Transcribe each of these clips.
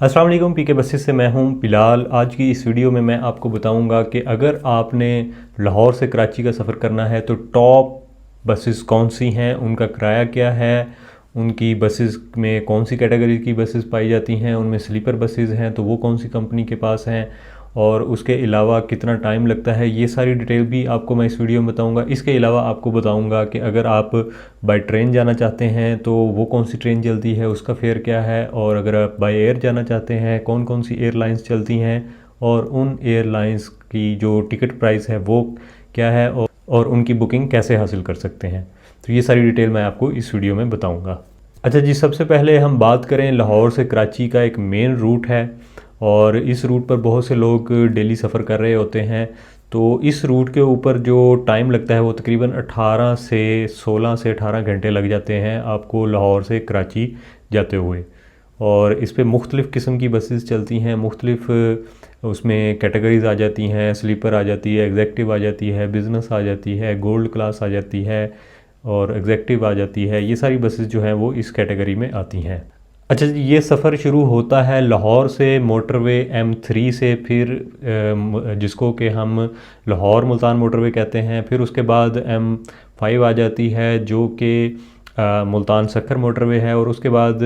अस्सलाम वालेकुम, पीके बसेस से मैं हूं बिलाल। आज की इस वीडियो में मैं आपको बताऊंगा कि अगर आपने लाहौर से कराची का सफ़र करना है तो टॉप बसेस कौन सी हैं, उनका किराया क्या है, उनकी बसेस में कौन सी कैटेगरी की बसेस पाई जाती हैं, उनमें स्लीपर बसेस हैं तो वो कौन सी कंपनी के पास हैं, और उसके अलावा कितना टाइम लगता है, ये सारी डिटेल भी आपको मैं इस वीडियो में बताऊंगा। इसके अलावा आपको बताऊंगा कि अगर आप बाय ट्रेन जाना चाहते हैं तो वो कौन सी ट्रेन चलती है, उसका फेयर क्या है, और अगर आप बाय एयर जाना चाहते हैं कौन कौन सी एयरलाइंस चलती हैं और उन एयरलाइंस की जो टिकट प्राइस है वो क्या है, और उनकी बुकिंग कैसे हासिल कर सकते हैं। तो ये सारी डिटेल मैं आपको इस वीडियो में बताऊँगा। अच्छा जी, सबसे पहले हम बात करें लाहौर से कराची का एक मेन रूट है और इस रूट पर बहुत से लोग डेली सफ़र कर रहे होते हैं। तो इस रूट के ऊपर जो टाइम लगता है वो तकरीबन 16 से 18 घंटे लग जाते हैं आपको लाहौर से कराची जाते हुए। और इस पे मुख्तलिफ़ किस्म की बसेस चलती हैं, मुख्तलिफ़ उसमें कैटेगरीज़ आ जाती हैं, स्लीपर आ जाती है, एग्जेक्टिव आ जाती है, बिज़नेस आ जाती है, गोल्ड क्लास आ जाती है और एग्जेक्टिव आ जाती है। ये सारी बसेस जो हैं वो इस कैटेगरी में आती हैं। अच्छा जी, ये सफ़र शुरू होता है लाहौर से मोटरवे M3 से, फिर जिसको कि हम लाहौर मुल्तान मोटरवे कहते हैं। फिर उसके बाद M5 आ जाती है जो कि मुल्तान सक्खर मोटरवे है, और उसके बाद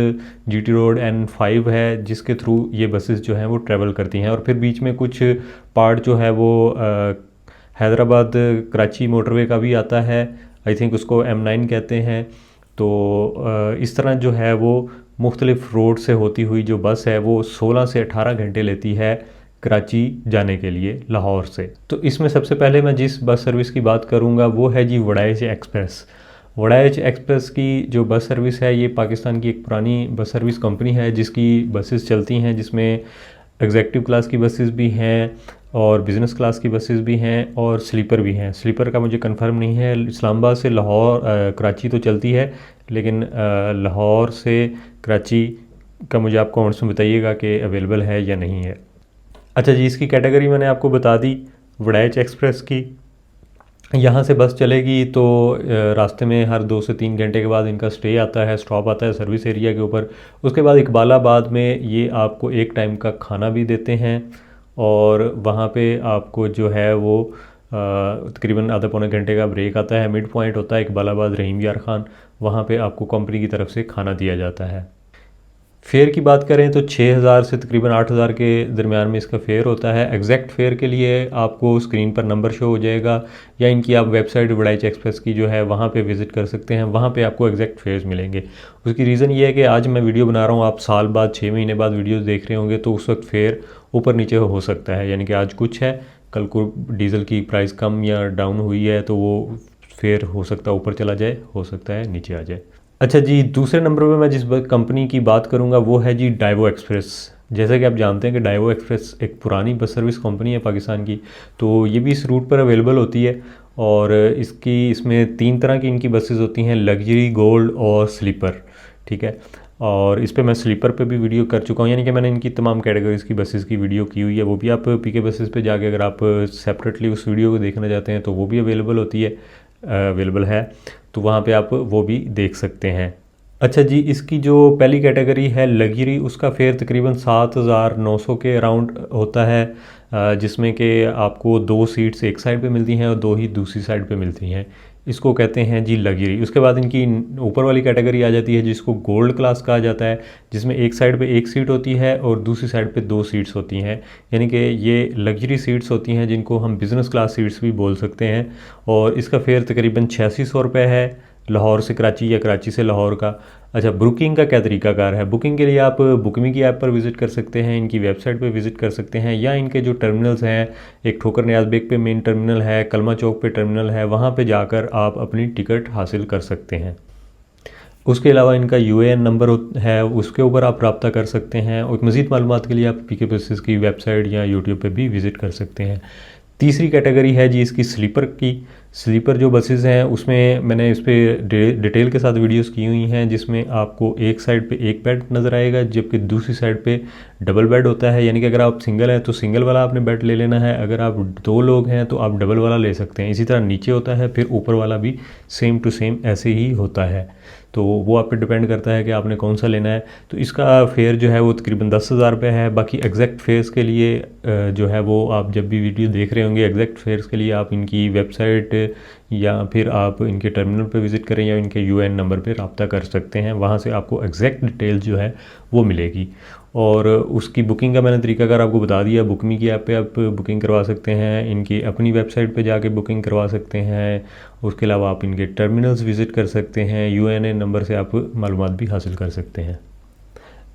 GT रोड N5 है जिसके थ्रू ये बसेस जो हैं वो ट्रैवल करती हैं। और फिर बीच में कुछ पार्ट जो है वो हैदराबाद कराची मोटरवे का भी आता है, आई थिंक उसको M9 कहते हैं। तो इस तरह जो है वो मुख्तलिफ़ रोड से होती हुई जो बस है वो 16 से 18 घंटे लेती है कराची जाने के लिए लाहौर से। तो इसमें सबसे पहले मैं जिस बस सर्विस की बात करूँगा वो है जी वड़ाइच एक्सप्रेस। वड़ाइच एक्सप्रेस की जो बस सर्विस है ये पाकिस्तान की एक पुरानी बस सर्विस कंपनी है जिसकी बसेस चलती हैं, जिसमें एग्जेक्टिव क्लास की बसेस भी हैं और बिज़नेस क्लास की बसेस भी हैं और स्लीपर भी हैं। स्लीपर का मुझे कंफर्म नहीं है। इस्लामाबाद से लाहौर कराची तो चलती है, लेकिन लाहौर से कराची का मुझे आप कमेंट्स में बताइएगा कि अवेलेबल है या नहीं है। अच्छा जी, इसकी कैटेगरी मैंने आपको बता दी वड़ाइच एक्सप्रेस की। यहाँ से बस चलेगी तो रास्ते में हर 2 से 3 घंटे के बाद इनका स्टे आता है, स्टॉप आता है सर्विस एरिया के ऊपर। उसके बाद इकबालाबाद में ये आपको एक टाइम का खाना भी देते हैं और वहाँ पे आपको जो है वो तकरीबन आधा पौने घंटे का ब्रेक आता है। मिड पॉइंट होता है इकबालाबाद रहीम यार खान, वहाँ पे आपको कंपनी की तरफ से खाना दिया जाता है। फ़ेयर की बात करें तो 6000 से तकरीबन 8000 के दरमियान में इसका फ़ेयर होता है। एग्जैक्ट फ़ेयर के लिए आपको स्क्रीन पर नंबर शो हो जाएगा या इनकी आप वेबसाइट वड़ाइच एक्सप्रेस की जो है वहाँ पे विज़िट कर सकते हैं, वहाँ पे आपको एग्जैक्ट फेयर्स मिलेंगे। उसकी रीज़न ये है कि आज मैं वीडियो बना रहा हूँ, आप साल बाद 6 महीने बाद वीडियोज़ देख रहे होंगे तो उस वक्त फ़ेयर ऊपर नीचे हो सकता है। यानी कि आज कुछ है, कल को डीज़ल की प्राइस कम या डाउन हुई है तो वो फेयर हो सकता है ऊपर चला जाए, हो सकता है नीचे आ जाए। अच्छा जी, दूसरे नंबर पे मैं जिस कंपनी की बात करूँगा वो है जी डाइवो एक्सप्रेस। जैसा कि आप जानते हैं कि डाइवो एक्सप्रेस एक पुरानी बस सर्विस कंपनी है पाकिस्तान की, तो ये भी इस रूट पर अवेलेबल होती है। और इसमें 3 तरह की इनकी बसेस होती हैं, लग्जरी, गोल्ड और स्लीपर। ठीक है, और इस पे मैं स्लीपर पे भी वीडियो कर चुका हूँ, यानी कि मैंने इनकी तमाम कैटेगरीज़ की बसेस की वीडियो की हुई है। वो भी आप पीके बसेस पे जाके अगर आप सेपरेटली उस वीडियो को देखना चाहते हैं तो वो भी अवेलेबल होती है, अवेलेबल है, तो वहाँ पे आप वो भी देख सकते हैं। अच्छा जी, इसकी जो पहली कैटेगरी है लग्जरी, उसका फेयर तकरीबन 7900 के अराउंड होता है, जिसमें कि आपको 2 सीट्स एक साइड पे मिलती हैं और 2 ही दूसरी साइड पे मिलती हैं। इसको कहते हैं जी लग्जरी। उसके बाद इनकी ऊपर वाली कैटेगरी आ जाती है जिसको गोल्ड क्लास कहा जाता है, जिसमें एक साइड पे एक सीट होती है और दूसरी साइड पे 2 सीट्स होती हैं। यानी कि ये लग्जरी सीट्स होती हैं जिनको हम बिज़नेस क्लास सीट्स भी बोल सकते हैं। और इसका फेयर तकरीबन 8600 रुपये है लाहौर से कराची या कराची से लाहौर का। अच्छा, बुकिंग का क्या तरीकाकार है? बुकिंग के लिए आप बुकमी की ऐप पर विज़िट कर सकते हैं, इनकी वेबसाइट पे विज़िट कर सकते हैं, या इनके जो टर्मिनल्स हैं, एक ठोकर नियाज़ बेग पे मेन टर्मिनल है, कलमा चौक पे टर्मिनल है, वहाँ पे जाकर आप अपनी टिकट हासिल कर सकते हैं। उसके अलावा इनका UAN नंबर है, उसके ऊपर आप रब्ता कर सकते हैं। और मज़ीद मालूमात के लिए आप पीके बसेस की वेबसाइट या यूट्यूब पे भी विज़िट कर सकते हैं। तीसरी कैटेगरी है जी इसकी स्लीपर की। स्लीपर जो बसेस हैं उसमें मैंने इस पर डिटेल के साथ वीडियोस की हुई हैं, जिसमें आपको एक साइड पे एक बेड नज़र आएगा जबकि दूसरी साइड पे डबल बेड होता है। यानी कि अगर आप सिंगल हैं तो सिंगल वाला आपने बेड ले लेना है, अगर आप 2 लोग हैं तो आप डबल वाला ले सकते हैं। इसी तरह नीचे होता है, फिर ऊपर वाला भी सेम टू सेम ऐसे ही होता है। तो वो आप पे डिपेंड करता है कि आपने कौन सा लेना है। तो इसका फेयर जो है वो तकरीबन 10,000 रुपये है। बाकी एग्जैक्ट फेयर्स के लिए जो है वो आप जब भी वीडियो देख रहे होंगे, एग्जैक्ट फेयर्स के लिए आप इनकी वेबसाइट या फिर आप इनके टर्मिनल पे विज़िट करें या इनके यूएन नंबर पे रब्ता कर सकते हैं। वहाँ से आपको एग्जैक्ट डिटेल जो है वो मिलेगी। और उसकी बुकिंग का मैंने तरीकाकार आपको बता दिया। बुकमी की ऐप पे आप बुकिंग करवा सकते हैं, इनकी अपनी वेबसाइट पे जाके बुकिंग करवा सकते हैं। उसके अलावा आप इनके टर्मिनल्स विज़िट कर सकते हैं, यूएनए नंबर से आप मालूमात भी हासिल कर सकते हैं।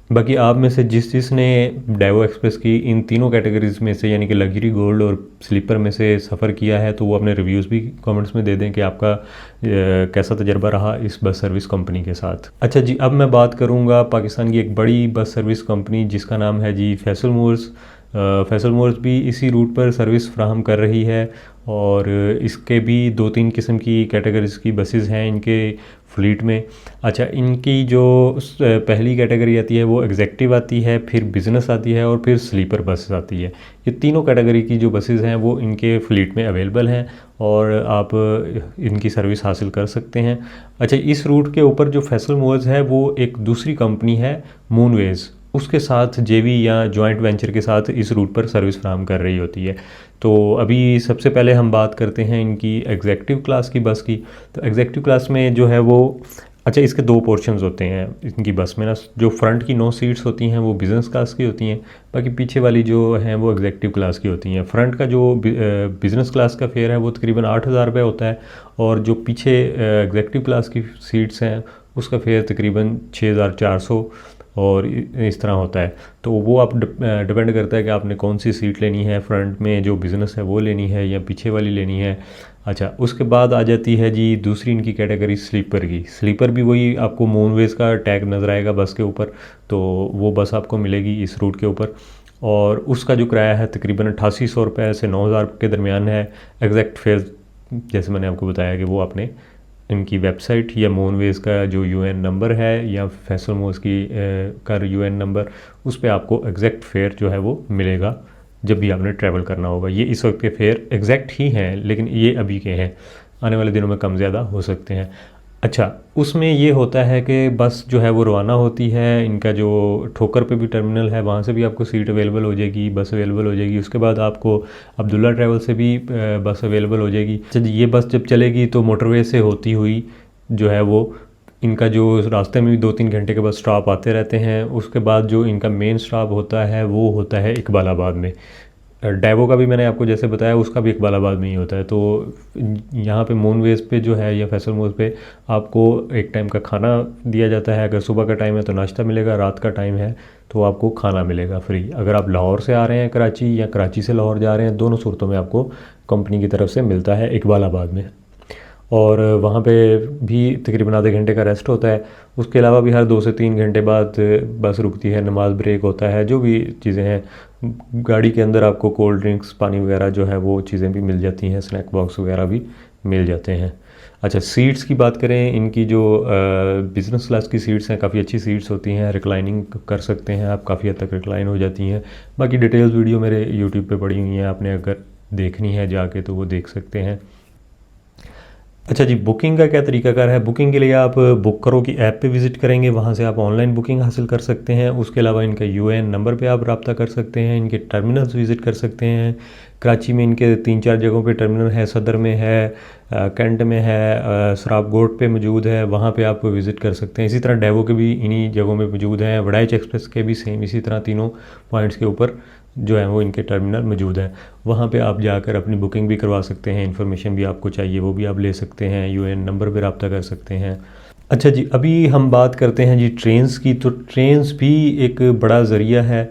बाकी आप में से जिसने डाइवो एक्सप्रेस की इन तीनों कैटेगरीज़ में से यानी कि लग्जरी, गोल्ड और स्लीपर में से सफ़र किया है तो वो अपने रिव्यूज़ भी कमेंट्स में दे दें कि आपका कैसा तजर्बा रहा इस बस सर्विस कंपनी के साथ। अच्छा जी, अब मैं बात करूँगा पाकिस्तान की एक बड़ी बस सर्विस कंपनी जिसका नाम है जी फैसल मोर्स। फैसल मोर्स भी इसी रूट पर सर्विस फ्राहम कर रही है और इसके भी 2-3 किस्म की कैटेगरीज़ की बसेस हैं इनके फ्लीट में। अच्छा, इनकी जो पहली कैटेगरी आती है वो एग्जेक्टिव आती है, फिर बिज़नेस आती है और फिर स्लीपर बसेस आती है। ये तीनों कैटेगरी की जो बसेस हैं वो इनके फ्लीट में अवेलेबल हैं और आप इनकी सर्विस हासिल कर सकते हैं। अच्छा, इस रूट के ऊपर जो फैसल मोर्स है वो एक दूसरी कंपनी है मूनवेज, उसके साथ जेवी या जॉइंट वेंचर के साथ इस रूट पर सर्विस फ्राहम कर रही होती है। तो अभी सबसे पहले हम बात करते हैं इनकी एग्जेक्टिव क्लास की बस की। तो एग्जेक्टिव क्लास में जो है वो, अच्छा, इसके 2 पोर्शंस होते हैं इनकी बस में ना। जो फ्रंट की 9 सीट्स होती हैं वो बिज़नेस क्लास की होती हैं, बाकी पीछे वाली जो हैं वो एग्जेक्टिव क्लास की होती हैं। फ्रंट का जो बिज़नेस क्लास का फेयर है वो तकरीबन 8,000 रुपये होता है और जो पीछे एग्जेक्टिव क्लास की सीट्स हैं उसका फेयर तकरीबन 6,400 और इस तरह होता है। तो वो आप डिपेंड करता है कि आपने कौन सी सीट लेनी है, फ्रंट में जो बिज़नेस है वो लेनी है या पीछे वाली लेनी है। अच्छा, उसके बाद आ जाती है जी दूसरी इनकी कैटेगरी स्लीपर की। स्लीपर भी वही आपको मूनवेज का टैग नज़र आएगा बस के ऊपर, तो वो बस आपको मिलेगी इस रूट के ऊपर और उसका जो किराया है तकरीबन 8800 रुपये से 9,000 के दरमियान है। एग्जैक्ट फेयर जैसे मैंने आपको बताया कि वो आपने इनकी वेबसाइट या मूनवेज का जो यूएन नंबर है या फैसल मोर्स की का यूएन नंबर, उस पर आपको एग्जैक्ट फेयर जो है वो मिलेगा जब भी आपने ट्रैवल करना होगा। ये इस वक्त के फेयर एग्जैक्ट ही हैं लेकिन ये अभी के हैं, आने वाले दिनों में कम ज़्यादा हो सकते हैं। अच्छा, उसमें ये होता है कि बस जो है वो रवाना होती है, इनका जो ठोकर पे भी टर्मिनल है वहाँ से भी आपको सीट अवेलेबल हो जाएगी, बस अवेलेबल हो जाएगी। उसके बाद आपको अब्दुल्ला ट्रैवल से भी बस अवेलेबल हो जाएगी। अच्छा, ये बस जब चलेगी तो मोटरवे से होती हुई जो है वो इनका जो रास्ते में भी 2-3 घंटे के बाद स्टॉप आते रहते हैं। उसके बाद जो इनका मेन स्टॉप होता है वो होता है इकबालाबाद में। डाइवो का भी मैंने आपको जैसे बताया उसका भी इकबालाबाद में ही होता है। तो यहाँ पे मूनवेज पे जो है या फैसल मोर्स पे आपको एक टाइम का खाना दिया जाता है। अगर सुबह का टाइम है तो नाश्ता मिलेगा, रात का टाइम है तो आपको खाना मिलेगा फ्री। अगर आप लाहौर से आ रहे हैं कराची या कराची से लाहौर जा रहे हैं, दोनों सूरतों में आपको कंपनी की तरफ से मिलता है इकबालाबाद में। और वहाँ पे भी तकरीबन आधे घंटे का रेस्ट होता है। उसके अलावा भी हर 2 से 3 घंटे बाद बस रुकती है, नमाज ब्रेक होता है, जो भी चीज़ें हैं। गाड़ी के अंदर आपको कोल्ड ड्रिंक्स, पानी वगैरह जो है वो चीज़ें भी मिल जाती हैं, स्नैक बॉक्स वगैरह भी मिल जाते हैं। अच्छा, सीट्स की बात करें, इनकी जो बिज़नेस क्लास की सीट्स हैं काफ़ी अच्छी सीट्स होती हैं, रिक्लाइनिंग कर सकते हैं आप, काफ़ी हद तक रिक्लाइन हो जाती हैं। बाकी डिटेल्स वीडियो मेरे यूट्यूब पे पड़ी हुई हैं, आपने अगर देखनी है जाके तो वो देख सकते हैं। अच्छा जी, बुकिंग का क्या तरीकाकार है? बुकिंग के लिए आप बुक करो की ऐप पे विज़िट करेंगे, वहाँ से आप ऑनलाइन बुकिंग हासिल कर सकते हैं। उसके अलावा इनका यूएन नंबर पे आप रब्ता कर सकते हैं, इनके टर्मिनल्स विज़िट कर सकते हैं। कराची में इनके 3-4 जगहों पे टर्मिनल है, सदर में है, कैंट में है, सराब गोट पे मौजूद है, वहाँ पे आप विज़िट कर सकते हैं। इसी तरह डाइवो के भी इन्हीं जगहों में मौजूद हैं। वड़ाइच एक्सप्रेस के भी सेम इसी तरह तीनों पॉइंट्स के ऊपर जो है वो इनके टर्मिनल मौजूद है। वहाँ पे आप जाकर अपनी बुकिंग भी करवा सकते हैं, इन्फॉर्मेशन भी आपको चाहिए वो भी आप ले सकते हैं, यूएन नंबर पर रब्ता कर सकते हैं। अच्छा जी, अभी हम बात करते हैं जी ट्रेन्स की। तो ट्रेन्स भी एक बड़ा ज़रिया है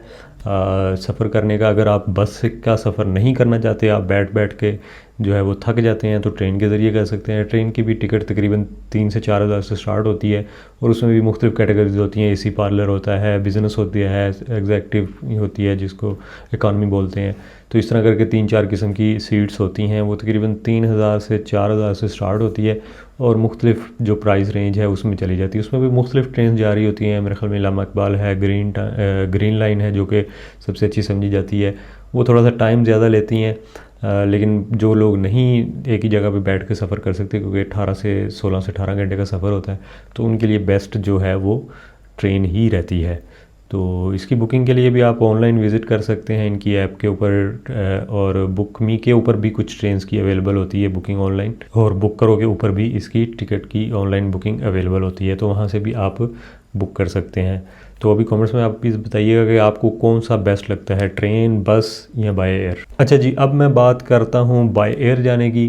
सफ़र करने का। अगर आप बस का सफ़र नहीं करना चाहते, आप बैठ बैठ के जो है वो थक जाते हैं, तो ट्रेन के ज़रिए कर सकते हैं। ट्रेन की भी टिकट तकरीबन 3 से 4 हज़ार से स्टार्ट होती है और उसमें भी मुख्तलिफ़ कैटेगरीज होती हैं। एसी पार्लर होता है, बिज़नेस होती है, एग्जेक्टिव होती है जिसको इकॉनमी बोलते हैं। तो इस तरह करके 3-4 किस्म की सीट्स होती हैं। वो तकरीबन 3,000 से 4,000 से स्टार्ट होती है और मुख्तलिफ़ जो प्राइस रेंज है उसमें चली जाती है। उसमें भी मुख्तलिफ़ ट्रेन जा रही होती हैं। मेरे ख्याल में इलामा इकबाल है, ग्रीन लाइन है जो कि सबसे अच्छी समझी जाती है। वो थोड़ा सा टाइम ज़्यादा लेती हैं लेकिन जो लोग नहीं एक ही जगह पे बैठ के सफ़र कर सकते, क्योंकि 16 से 18 घंटे का सफ़र होता है, तो उनके लिए बेस्ट जो है वो ट्रेन ही रहती है। तो इसकी बुकिंग के लिए भी आप ऑनलाइन विज़िट कर सकते हैं इनकी ऐप के ऊपर, और बुक मी के ऊपर भी कुछ ट्रेन्स की अवेलेबल होती है बुकिंग ऑनलाइन, और बुक करो के ऊपर भी इसकी टिकट की ऑनलाइन बुकिंग अवेलेबल होती है, तो वहाँ से भी आप बुक कर सकते हैं। तो अभी कमेंट्स में आप प्लीज़ बताइएगा कि आपको कौन सा बेस्ट लगता है, ट्रेन, बस या बाय एयर। अच्छा जी, अब मैं बात करता हूँ बाय एयर जाने की।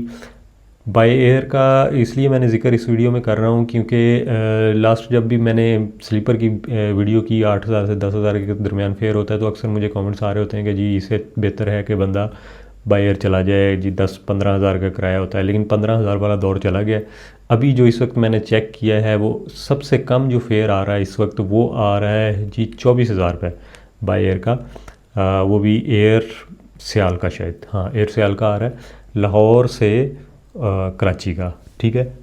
बाय एयर का इसलिए मैंने ज़िक्र इस वीडियो में कर रहा हूँ क्योंकि लास्ट जब भी मैंने स्लीपर की वीडियो की 8,000 से 10,000 के दरमियान फेयर होता है, तो अक्सर मुझे कमेंट्स आ रहे होते हैं कि जी इससे बेहतर है कि बंदा बाय एयर चला जाए, जी 10-15 हज़ार का किराया होता है, लेकिन 15,000 वाला दौर चला गया। अभी जो इस वक्त मैंने चेक किया है वो सबसे कम जो फेयर आ रहा है इस वक्त वो आ रहा है जी 24,000 रुपये बाय एयर का। वो भी एयर सियाल का, शायद हाँ एयर सियाल का आ रहा है, लाहौर से कराची का। ठीक है,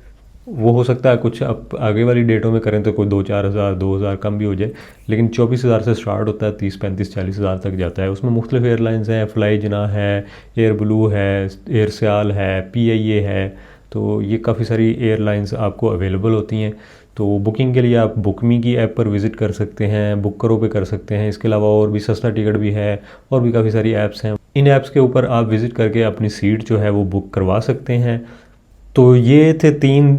वो हो सकता है कुछ अब आगे वाली डेटों में करें तो कोई 2-4 हज़ार 2,000 कम भी हो जाए, लेकिन 24,000 से स्टार्ट होता है, 30-35-40 हज़ार तक जाता है। उसमें मुख्तलिफ एयरलाइंस हैं, फ्लाई जिना है, एयर ब्लू है, एयर सियाल है, PIA है, तो ये काफ़ी सारी एयरलाइंस आपको अवेलेबल होती हैं। तो बुकिंग के लिए आप बुक मी की ऐप पर विज़िट कर सकते हैं, बुक करो पे कर सकते हैं। इसके अलावा और भी सस्ता टिकट भी है, और भी काफ़ी सारी ऐप्स हैं। इन ऐप्स के ऊपर आप विज़िट करके अपनी सीट जो है वो बुक करवा सकते हैं। तो ये थे 3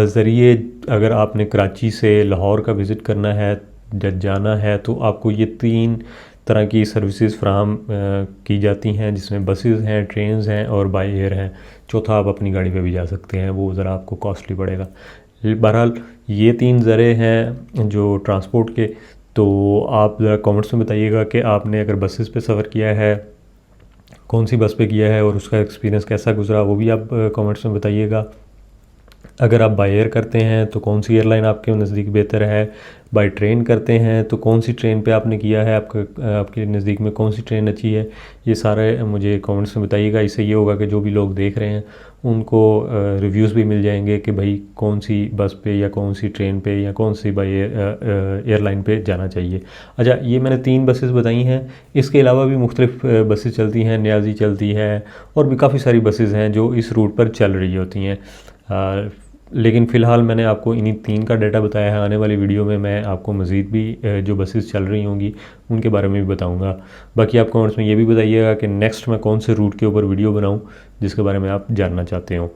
ज़रिए। अगर आपने कराची से लाहौर का विज़िट करना है, जब जाना है, तो आपको ये 3 तरह की सर्विसेज फ्राहम की जाती हैं, जिसमें बसेस हैं, ट्रेन्स हैं और बाय एयर हैं। चौथा आप अपनी गाड़ी पे भी जा सकते हैं, वो ज़रा आपको कॉस्टली पड़ेगा। बहरहाल ये 3 ज़रिए हैं जो ट्रांसपोर्ट के। तो आप ज़रा कमेंट्स में बताइएगा कि आपने अगर बसेस पे सफ़र किया है, कौन सी बस पे किया है और उसका एक्सपीरियंस कैसा गुजरा, वो भी आप कमेंट्स में बताइएगा। अगर आप बाय एयर करते हैं तो कौन सी एयरलाइन आपके नज़दीक बेहतर है, बाय ट्रेन करते हैं तो कौन सी ट्रेन पे आपने किया है, आपके नज़दीक में कौन सी ट्रेन अच्छी है, ये सारे मुझे कमेंट्स में बताइएगा। इससे ये होगा कि जो भी लोग देख रहे हैं उनको रिव्यूज़ भी मिल जाएंगे कि भाई कौन सी बस पे या कौन सी ट्रेन पे या कौन सी बाय एयरलाइन पे जाना चाहिए। अच्छा, ये मैंने 3 बसेस बताई हैं, इसके अलावा भी मुख्तलिफ बसेस चलती हैं, न्याजी चलती है, और भी काफ़ी सारी बसेस हैं जो इस रूट पर चल रही होती हैं। लेकिन फ़िलहाल मैंने आपको इन्हीं 3 का डाटा बताया है। आने वाली वीडियो में मैं आपको मज़ीद भी जो बसेस चल रही होंगी उनके बारे में भी बताऊंगा। बाकी आप कमेंट्स में ये भी बताइएगा कि नेक्स्ट मैं कौन से रूट के ऊपर वीडियो बनाऊं जिसके बारे में आप जानना चाहते हो।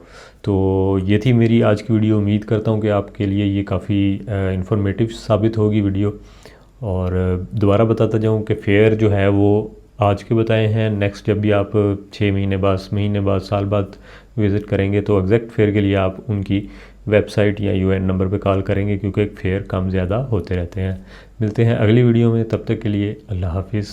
तो ये थी मेरी आज की वीडियो। उम्मीद करता हूँ कि आपके लिए ये काफ़ी इंफॉर्मेटिव साबित होगी वीडियो। और दोबारा बताता जाऊँ कि फ़ेयर जो है वो आज के बताए हैं। नेक्स्ट जब भी आप 6 महीने बाद, महीने बाद, साल बाद विज़िट करेंगे तो एग्जैक्ट फेयर के लिए आप उनकी वेबसाइट या UN नंबर पे कॉल करेंगे, क्योंकि फेयर कम ज़्यादा होते रहते हैं। मिलते हैं अगली वीडियो में, तब तक के लिए अल्लाह हाफिज़।